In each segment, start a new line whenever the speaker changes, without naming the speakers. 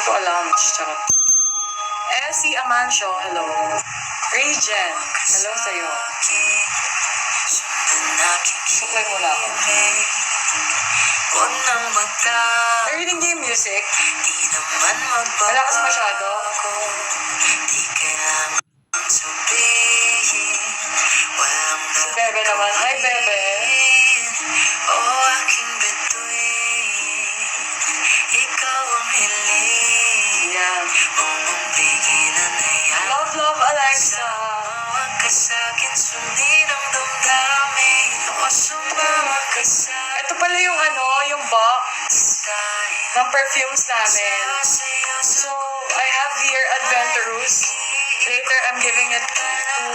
ko alam. Charot. Si Amancio, hello. Regen, hello sa'yo. Suklay muna ako. Narinig niyo yung music? Malakas masyado? Si Bebe naman. Hi, Bebe. Yan. Love, Alexa. Ito pala yung yung box ng perfumes namin. So, I have here Adventurous. Later, I'm giving it to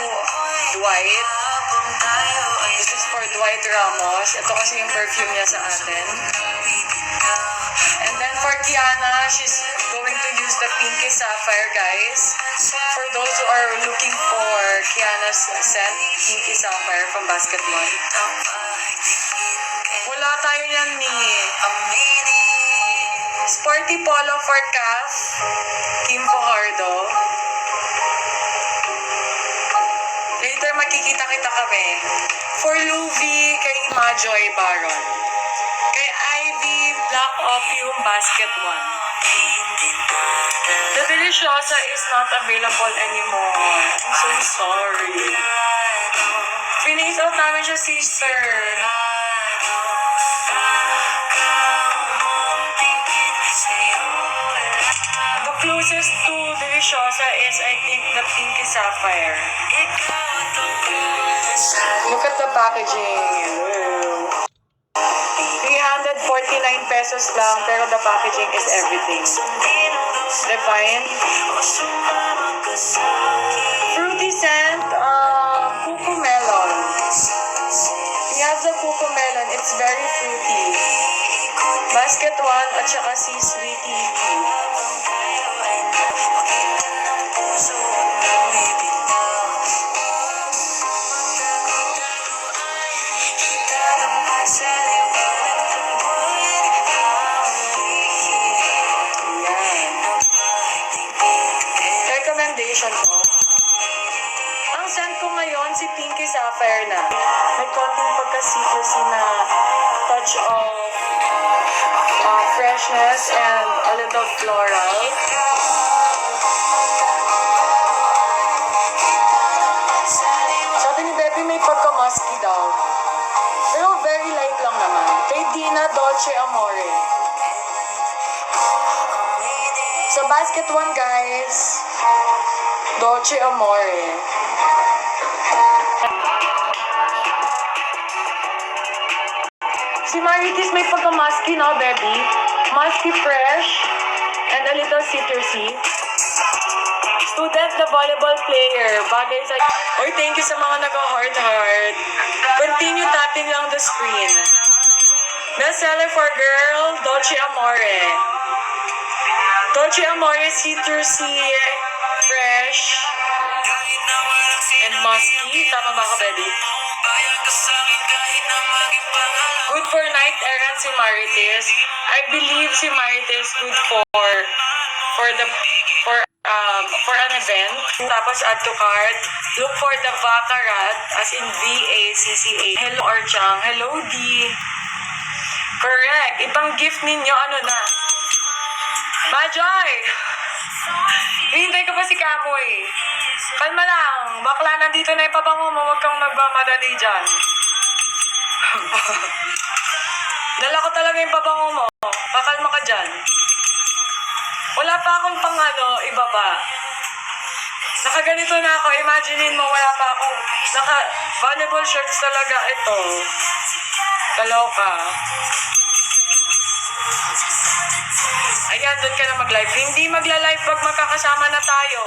Dwight. This is for Dwight Ramos. Ito kasi yung perfume niya sa atin. And then for Kiana, she's going to use the Pinky Sapphire, guys. For those who are looking for Kiana's scent, Pinky Sapphire from Basketball. Wala tayo yan ni Sporty Polo for Calf, Kim Fajardo. Later makikita-kita kami. For Louie, kay Majoy Baron. Kay Ivy, Black Opium Basket 1. The Deliciosa is not available anymore. I'm so sorry. Finish out namin siya, sister. The closest to Deliciosa is, I think, the Pinky Sapphire. Look at the packaging. 349 pesos lang, pero the packaging is everything. Divine. Fruity scent, Cuckoo Melon. We have the Cuckoo Melon. It's very fruity. Basket 1 at saka si Sweetie Tea. Recommendation ko. Ang scent ko ngayon, si Pinky Sapphire na. May konting pagka-citrusy na touch of freshness and a little floral. Sabi ni Bebe may pagka-musky daw. Pero very light lang naman. Kay Dina, Dolce Amore. Sa basket 1, guys, Dolce Amore. Si Maritis may pagka-musky, no, baby? Musky fresh and a little citrusy. Student na volleyball player. Bagay sa... Oy, thank you sa mga nag-heart. Continue tapping lang the screen. Bestseller for girl, Dolce Amore. Dolce Amore, citrusy, fresh, and musky. Tama ba ka, baby? Good for night errand si Marites. I believe si Marites good for an event. Tapos add to cart. Look for the Vacarat, as in V-A-C-C-A. Hello, Archang. Hello, D. Correct. Ibang gift ninyo, ano na? Majoy! Hihintay ka pa si Kamoy. Kalma lang. Bakla, nandito na yung pabango mo. Huwag kang magmamadali dyan. Dala ko talaga yung pabango mo. Pakalma ka dyan. Wala pa akong iba pa. Nakaganito na ako. Imaginein mo, wala pa akong volleyball shirts talaga ito. Kaloka. Ayan, doon ka na mag-live. Hindi magla-live pag magkakasama na tayo.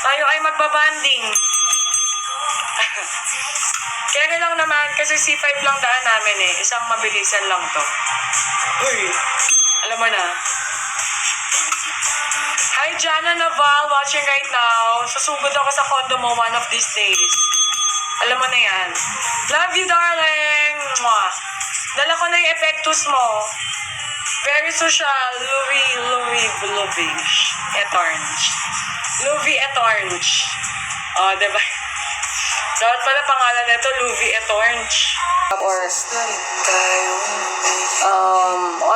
Tayo ay magbabanding. Kaya lang naman, kasi C5 lang daan namin eh. Isang mabilisan lang to. Uy, alam mo na. Hi, Jana Naval, watching right now. Susugod ako sa condo mo one of these days. Alam mo na yan. Love you, darling! Mwah. Dala ko na yung epektus mo. Very social. Louis Etorge. Louis Etorge. Oh, diba? Dapat pala pangalan nito, Louis Etorge. Or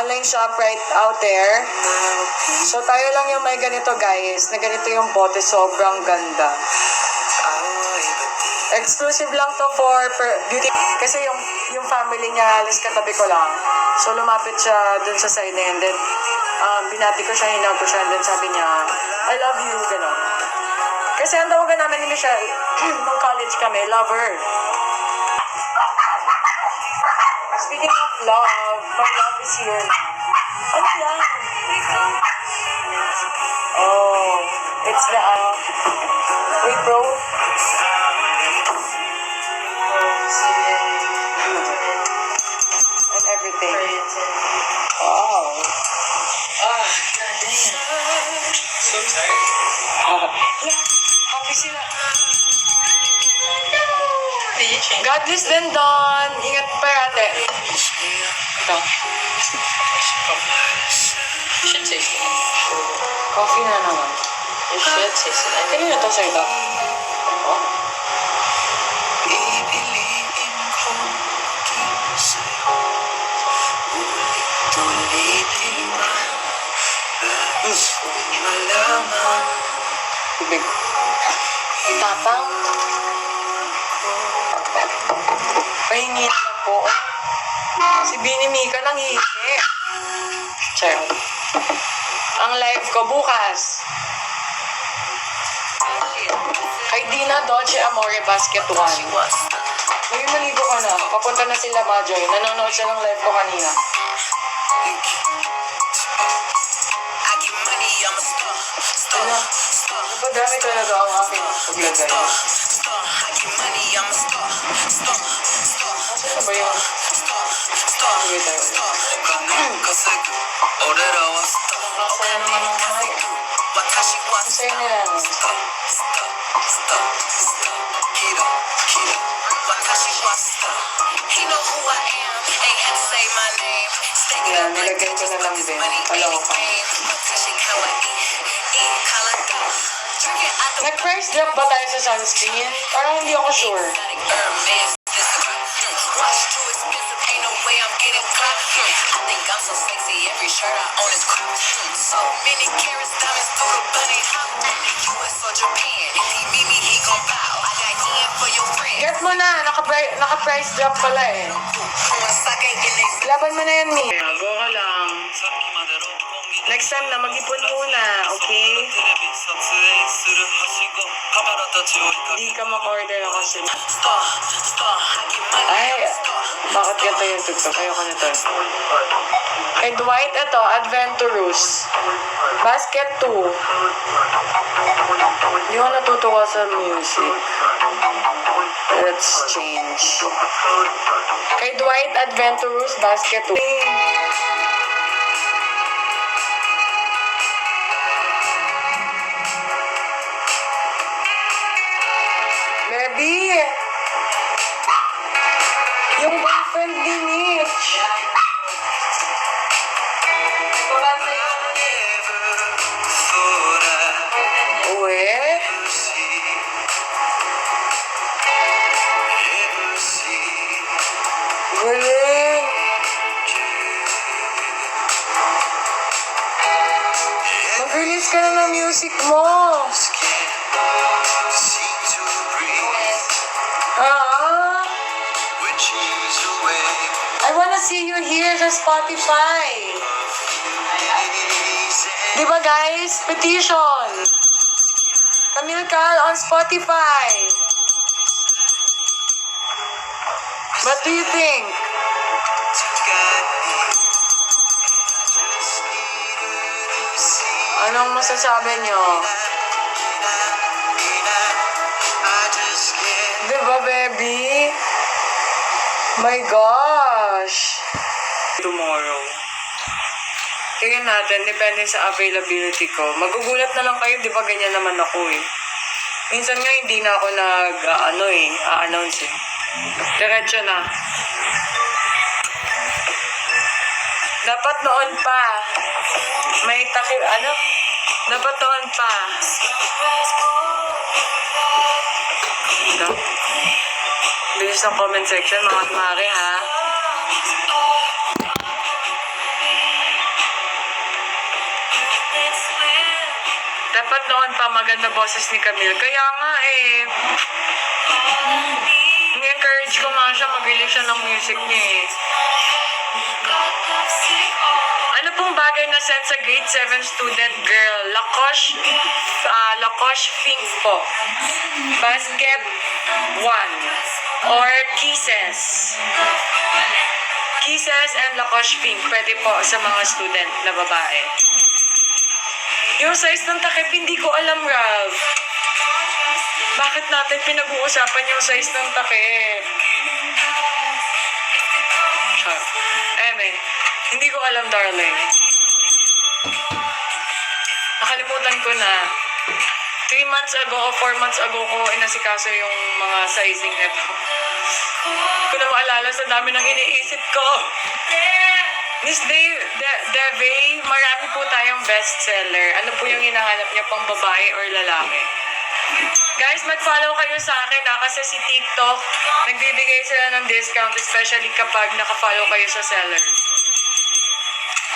online shop right out there. So tayo lang yung may ganito guys, na ganito yung bote, sobrang ganda. Exclusive lang to for beauty. Kasi yung family niya, halos katabi ko lang. So lumapit siya dun sa side na yun. Then binati ko siya, hinag ko siya. And then sabi niya, I love you, gano'n. Kasi ang tawagan namin ni Michelle, nung college kami, lover. Speaking of love, my love is here now. Ano yan? Oh, it's the, wait bro. And everything. Wow.
So tired.
Happy sila. God bless din, Don. Ingat pa ate. Ito.
You should taste it.
Coffee na naman.
You should taste it.
Kanina to sa'yo.
Oh.
Tubig. Tatang. Pahingi na lang po. Si Bini Mika nanghihingi. Check. Ang live ko bukas. Kay Dina Dolce Amore Basket 1. Maging maligo ka na. Papunta na sila Majoy. Nanonood siya ng live ko kanina. Ano? Napadami talaga ang aking paglagay. Ano ba yun? Sige tayo. Masaya naman ang mga yun. Masaya nila naman. Yan, nilagay ko na lang din. Palaw ka. Nag-price drop ba tayo sa sunscreen? Parang hindi ako sure. Get mo na, naka-price drop pala eh. Laban mo na yan, Mi. Go ka lang. Next time na, mag-ipon muna, okay? Hindi ka mag-order ako sila. Ay, bakit ganito yung tutok? Ayoko na to. Kay Dwight, ito, Adventurous. Basket 2. Hindi ko natutuwa sa music. Let's change. Kay Dwight, Adventurous, Basket 2. Baby! Yung boyfriend ni Mitch. Uwe? Galing! Mag-release ka na ng music mo. I wanna see you here sa Spotify. Diba guys? Petition. Camille Cal on Spotify. What do you think? Anong masasabi nyo? Diba, baby? My gosh! Tomorrow. Tingnan natin, depende sa availability ko. Magugulat na lang kayo, di ba ganyan naman ako eh. Minsan nga hindi na ako a-announce eh. Diretso na. Dapat noon pa. May takip, ano? Dapat noon pa. Ito. Bilis ng comment section, mga mare, ha? Dapat noon pa maganda boses ni Camille. Kaya nga eh. Ni-encourage ko nga siya, mag-release siya ng music niya eh. Ano pong bagay na sent sa grade 7 student girl? Lacoste Pink po. Basket 1. Or Kisses. Kisses and Lacoste Pink. Pwede po sa mga student na babae. Yung size ng takip, hindi ko alam, Ralph. Bakit natin pinag-uusapan yung size ng takip? Char. Hindi ko alam, darling. Nakalimutan ko na. 3 months ago o 4 months ago ko inasikaso yung mga sizing nito. Hindi ko na maalala sa dami ng iniisip ko. Miss Deve, marami po tayong bestseller. Ano po yung hinahanap niya pang babae or lalaki? Guys, mag-follow kayo sa akin kasi si TikTok, nagbibigay sila ng discount especially kapag naka-follow kayo sa seller.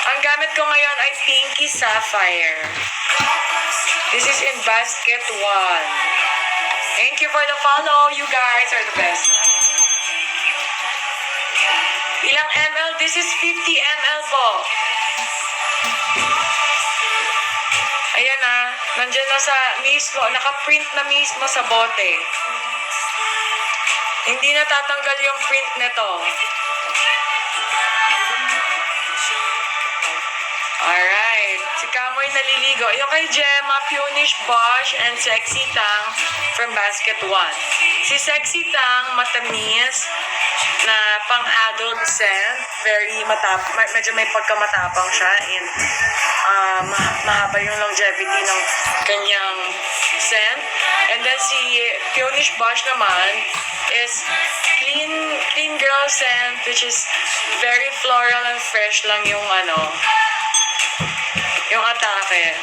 Ang gamit ko ngayon ay Pinky Sapphire. This is in basket 1. Thank you for the follow. You guys are the best. Ilang ml? This is 50 ml po. Ayan na. Nandiyan na sa mismo. Naka-print na mismo sa bote. Hindi na tatanggal yung print nito. Alright. Si Kamoy naliligo. Yung kay Gemma, Punish Bosch, and Sexy Tang from Basket 1. Si Sexy Tang, matamis, na pang-adult scent. Very medyo may pagkamatapang siya. And mahaba yung longevity ng kanyang scent. And then si Punish Bosch naman is clean girl scent, which is very floral and fresh lang yung yung atake.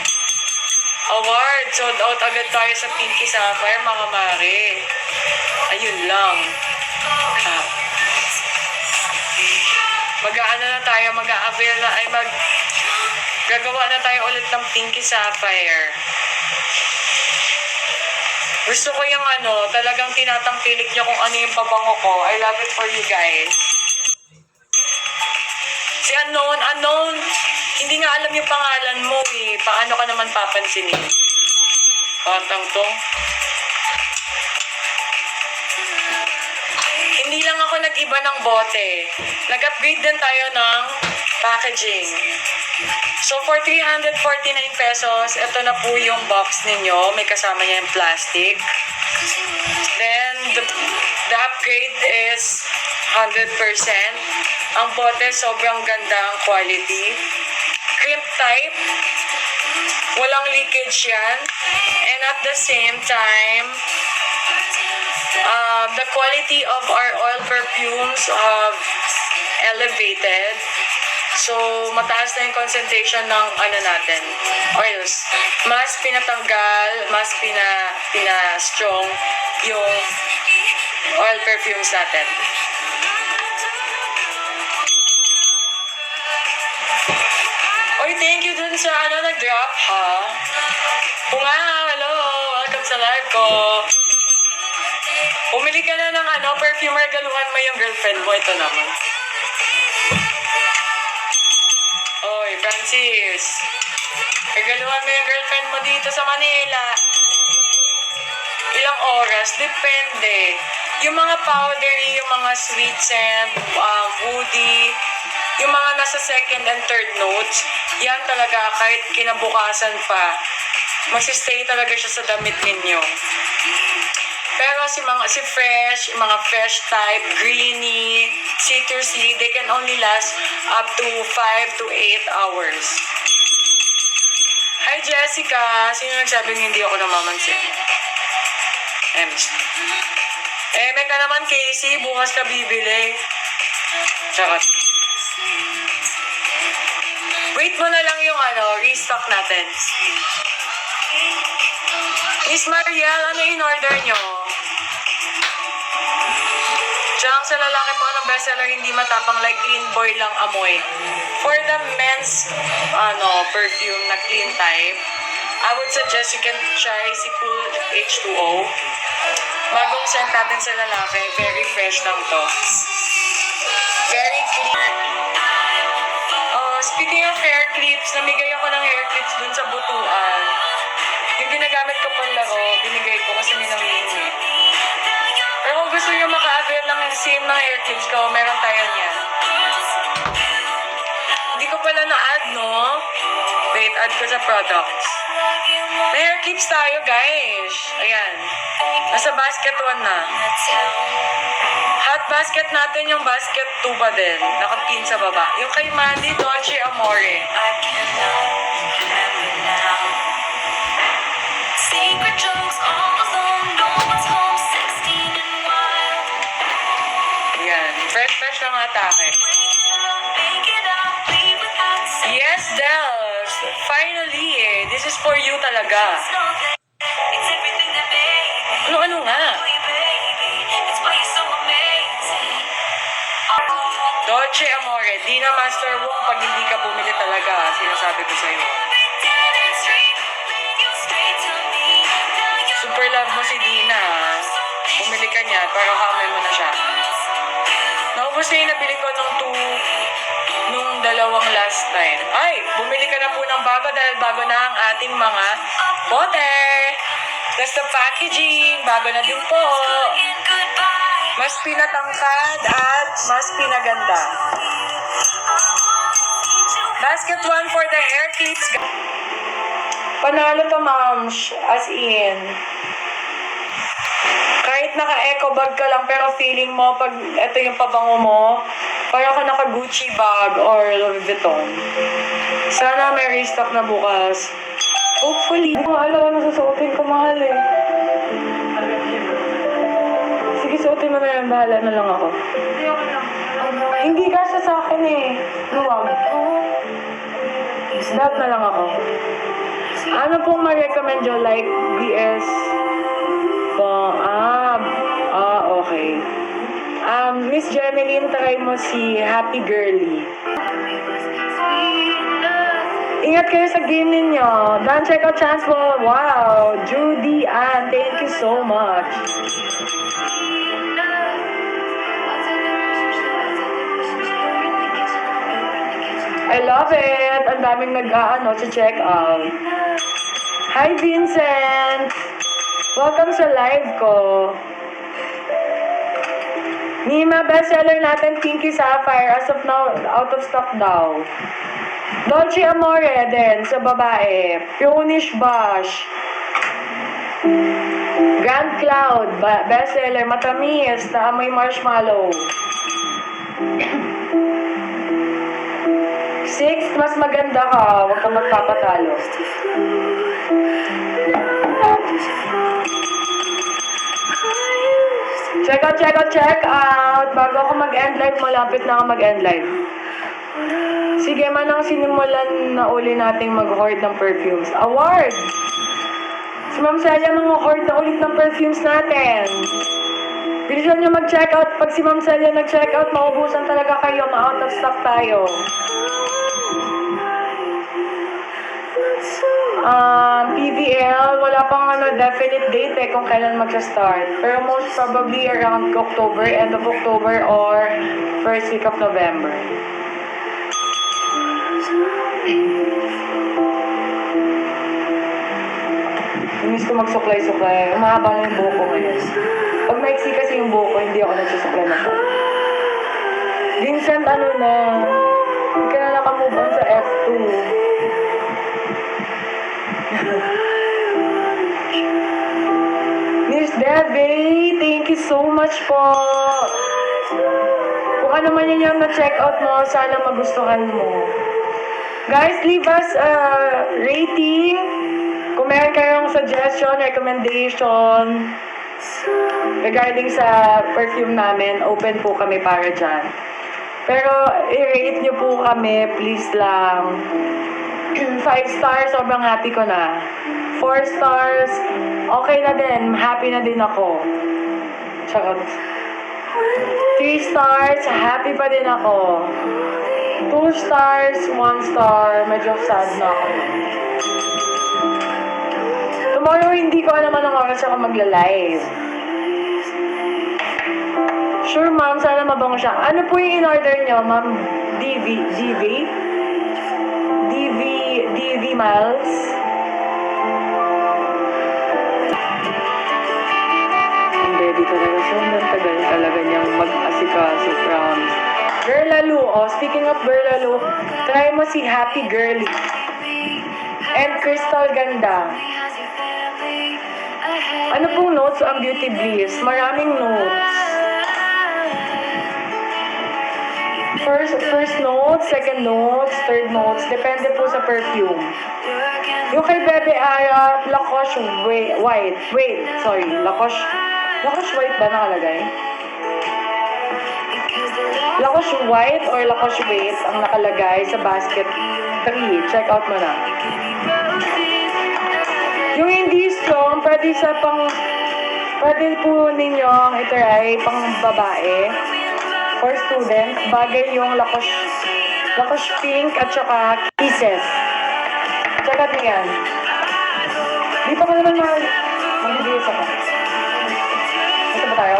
Award! Sold out agad tayo sa Pinky Sapphire, mga mare. Ayun lang. Mag-aano na tayo, mag-a-avail na, gagawa na tayo ulit ng Pinky Sapphire. Gusto ko yung talagang tinatangkilik niyo kung ano yung pabango ko. I love it for you guys. Si unknown, hindi nga alam yung pangalan mo eh. Paano ka naman papansinin? Patang to. Hindi lang ako nag-iba ng bote. Nag-upgrade din tayo ng packaging. So, for 349 pesos, ito na po yung box ninyo. May kasama niya yung plastic. Then, the upgrade is 100%. Ang bote, sobrang ganda ang quality. Crimp type. Walang leakage yan. And at the same time, the quality of our oil perfumes elevated. So, mataas na yung concentration ng natin, oils. Mas pinatanggal, mas pina-strong yung oil perfumes natin. Oy, thank you dun sa nag-drop, ha? Punga, hello! Welcome sa live ko. Umili ka na ng perfume, regaluhan mo yung girlfriend mo. Ito naman. Oy, Francis. Regaluhan mo yung girlfriend mo dito sa Manila. Ilang oras? Depende. Yung mga powdery, yung mga sweet scent, woody, yung mga nasa second and third notes, yan talaga kahit kinabukasan pa, magsistay talaga siya sa damit ninyo. Pero si fresh, mga fresh type, greeny, citrusy, they can only last up to 5 to 8 hours. Hi Jessica! Sino nagsabing hindi ako namamansin? May ka naman Casey, bukas ka bibili. Charot. mo na lang yung restock natin. Miss Mariel, ano in-order nyo? Diyan sa lalaki po ng bestseller, hindi matapang like clean boy lang amoy. For the men's perfume na clean type, I would suggest you can try si Cool H2O. Bagong scent natin sa lalaki, very fresh lang to. Very clean. Speaking of hair clips, namigay ako ng hair clips dun sa butuan. Yung ginagamit ko pang laro, binigay ko kasi ninangingi. Pero kung gusto nyo maka-avail ng same na hair clips ko, meron tayo niyan. Hindi ko pala na-add, no? Wait, add ko sa products. May hair clips tayo, guys. Ayan. Nasa basket 1 na. Hot basket natin yung basket 2 pa din. Nakapin sa baba. Yung kay Mandy, Dolce Amore.
Secret jokes all alone, no one's home, 16 and wild.
Ayan. Fresh lang atake.
Make it up, leave without saying.
Yes, Dels. Finally, this is for you talaga.
Know that it's everything that made me
Ano nga?
for you, baby. It's why you're so amazing.
Dolce Amore. Di na master wong pag hindi ka bumili talaga. Sinasabi ko sa'yo.
Dead street, lead you straight to me. Now you're
Super love mo si Dina. Bumili ka niya para kamay mo na siya. Naubos na yung nabili ko nung dalawang last time. Ay, bumili ka na po ng bago dahil bago na ang ating mga bote. That's the packaging. Bago na din po.
in goodbye.
Mas pinatangkad at mas pinaganda. Basket 1 for the hair clips. Panalo to, ma'am. As in. Kahit naka-eco bag ka lang pero feeling mo pag ito yung pabango mo, parang ka naka-Gucci bag or Louis Vuitton. Sana may restock na bukas. Hopefully. Alam ko na susuotin ko, mahal eh. Sige, suotin mo na yan. Bahala na lang ako. Hindi kasi sa akin eh. Luwag. Lahat na lang ako. Ano pong ma-recommend nyo? Like BS? Okay. Miss Jemeline, try mo si Happy Girly. Ingat kayo sa game ninyo. Dan, check out chance mo. Wow! Judy Ann, thank you so much. I love it! Ang daming check out. Hi, Vincent! Welcome sa live ko. Nima, bestseller natin, Pinky Sapphire. As of now, out of stock daw. Dolce Amore din, sa babae. Peonish Bush. Grand Cloud, bestseller, matamis, na amoy marshmallow. 6, mas maganda ka. Huwag ka magpapatalo. Check out. Bago ako mag-end live, malapit na ako mag-end live. Sige, manang sinimulan na uli nating mag-hoard ng perfumes. Award! Si Ma'am Celia mag-hoard na ulit ng perfumes natin. Bilisan nyo mag-check out. Pag si Ma'am Celia nag-check out, maubusan talaga kayo. Ma-out of stock tayo. PVL, wala pang definite date kung kailan mag-start. Pero most probably around October, end of October or first week of November. Miss ko magsuklay-suklay. Umahaba na yung buhok ko ngayon. Pag maiksi kasi yung buhok ko, hindi ako nagsusuklay na po. Vincent, hindi ka na nakamove on sa F2. Miss Debbie, thank you so much po. Kung ano man yun yung na-check out mo, sana magustuhan mo. Guys, leave us a rating. Kung meron kayong suggestion, recommendation regarding sa perfume namin, open po kami para dyan. Pero i-rate nyo po kami, please lang. 5 stars, sobrang happy ko na. 4 stars, okay na din. Happy na din ako. Charot. 3 stars, happy pa din ako. 2 stars, 1 star, medyo sad na ako. Tomorrow, hindi ko alam anong oras ako magla-live. Sure, ma'am, sana mabango siya. Ano po yung in-order nyo, ma'am? DV Miles? Ang baby talaga siya. Ang tagal talaga niyang mag-asikaso, promise. Girl Lalu, oh, speaking of Girl Lalu, try mo si Happy Girly. And Crystal Ganda. Ano pong notes ang Beauty Bliss? Maraming notes. First notes, second notes, third notes. Depende po sa perfume. Yung kay Bebe Ara, Lacoste White. Lacoste White ba nakalagay? Lacoste White or Lacoste White ang nakalagay sa basket 3. Check out mo na. Yung hindi strong, pwede po ninyong itry pang babae. For students, bagay yung Lacoste Pink at saka Kisses. Check out yan. Di pa ko naman mag-ibigay ako. Ito ba tayo?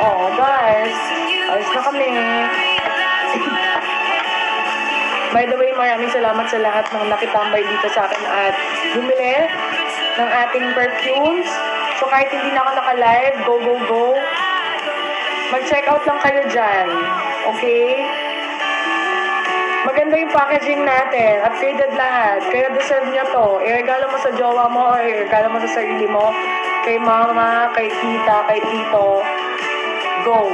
Oh, guys. Ayos na kami. By the way, maraming salamat sa lahat ng nakitambay dito sa akin at bumili ng ating perfumes. So kahit hindi na ako naka-live, go. Mag-check out lang kayo dyan. Okay? Maganda yung packaging natin. Upgraded lahat. Kaya deserve nyo to. Iregalo mo sa jowa mo or iregalo mo sa sarili mo. Kay mama, kay tita, kay tito. Go.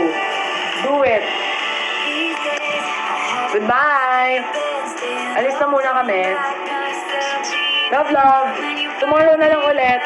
Do it. Goodbye. Alis na muna kami. Love. Tomorrow na lang ulit.